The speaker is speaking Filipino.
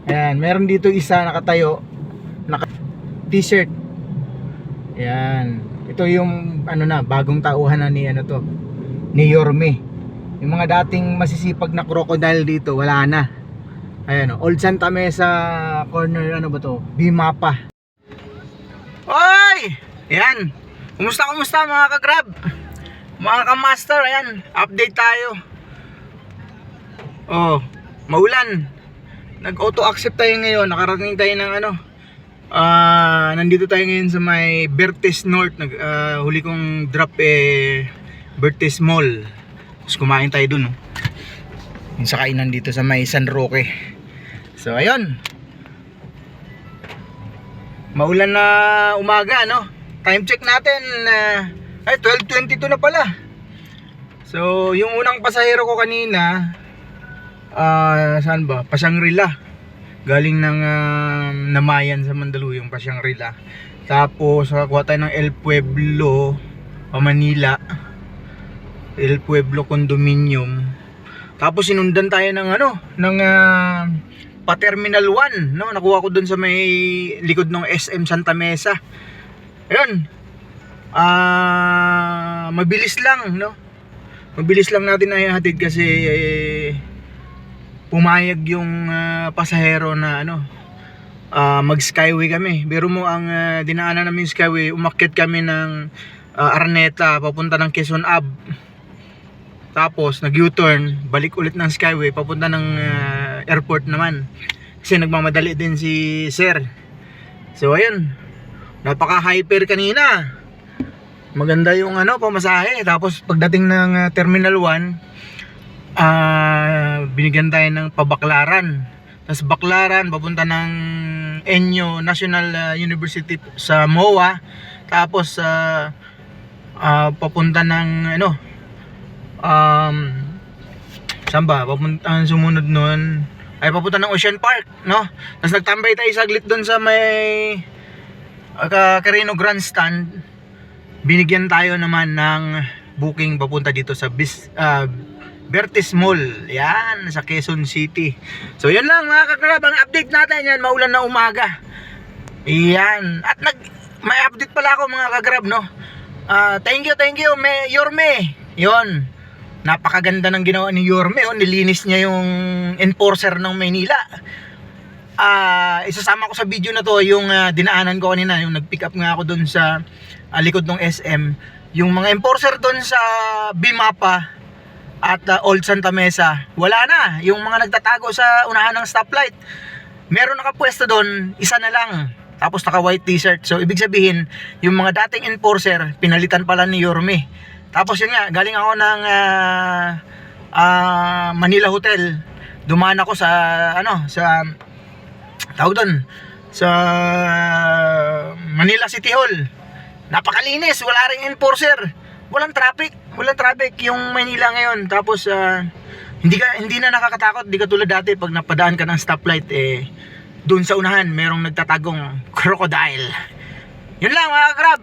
Ayan, meron dito isa nakatayo, naka t-shirt. Ayan. Ito yung ano na, bagong tauhan na ni ano to, ni Yorme. Yung mga dating masisipag na crocodile dito, wala na. Ayan, Old Santa Mesa corner, ano ba to? Bimapa. Oy! Ayan. Kumusta mga ka-grab? Mga ka-master, ayan, update tayo. Oh, maulan. Nag-auto accept tayo ngayon. Nakarating tayo ng ano. Nandito tayo ngayon sa may Bertes North. Huli kong drop Bertes Mall. Tapos kumain tayo dun, oh. Yung sa kainan dito sa may San Roque. So ayun. Maulan na umaga, no? Time check natin, ay 12:22 na pala. So yung unang pasahero ko kanina, saan ba? Pasyang-Rila. Galing ng Namayan sa Mandaluyong, Pasyang-Rila. Tapos kuha tayo ng El Pueblo, Manila. El Pueblo Condominium. Tapos sinundan tayo ng ano, ng pa-Terminal 1, no? Nakuha ko dun sa may likod ng SM Santa Mesa. Ayun. Mabilis lang, no? Mabilis lang natin na ihatid kasi pumayag yung pasahero na ano, mag skyway kami. Pero mo ang dinaanan namin skyway, umakyat kami ng Araneta papunta ng Quezon Ave. Tapos nag U-turn, balik ulit ng skyway papunta ng airport naman. Kasi nagmamadali din si sir. So ayun, napaka hyper kanina. Maganda yung ano, pamasahe. Tapos pagdating ng Terminal 1, binigyan tayo ng pabaklaran. Tapos Baklaran papunta ng ENYO National University sa MOA. Tapos papunta ng ano, saan ba? Papunta, sumunod nun ay papunta ng Ocean Park, no? Tapos nagtambay tayo saglit doon sa may Carino Grandstand. Binigyan tayo naman ng booking papunta dito sa Bertes Mall. Yan, sa Quezon City. So yun lang mga ka-grab, ang update natin yan, maulan na umaga. Yan. At may update pala ako mga ka-grab, no? Thank you Yorme. Yun. Napakaganda ng ginawa ni Yorme, oh. Nilinis niya yung enforcer ng Maynila. Isasama ko sa video na to yung dinaanan ko kanina, yung nag-pick up nga ako doon sa likod ng SM. Yung mga enforcer doon sa Bimapa at Old Santa Mesa, wala na. Yung mga nagtatago sa unahan ng stoplight, meron nakapwesto doon, isa na lang. Tapos naka white t-shirt. So ibig sabihin, yung mga dating enforcer, pinalitan pala ni Yorme. Tapos yun nga, galing ako ng Manila Hotel. Dumaan ako sa ano, sa tawag doon, sa Manila City Hall. Napakalinis, wala ring enforcer. Walang traffic yung Manila ngayon. Tapos hindi na nakakatakot, di katulad dati pag napadaan ka ng stoplight, doon sa unahan merong nagtatagong crocodile. Yun lang mga ka-grab.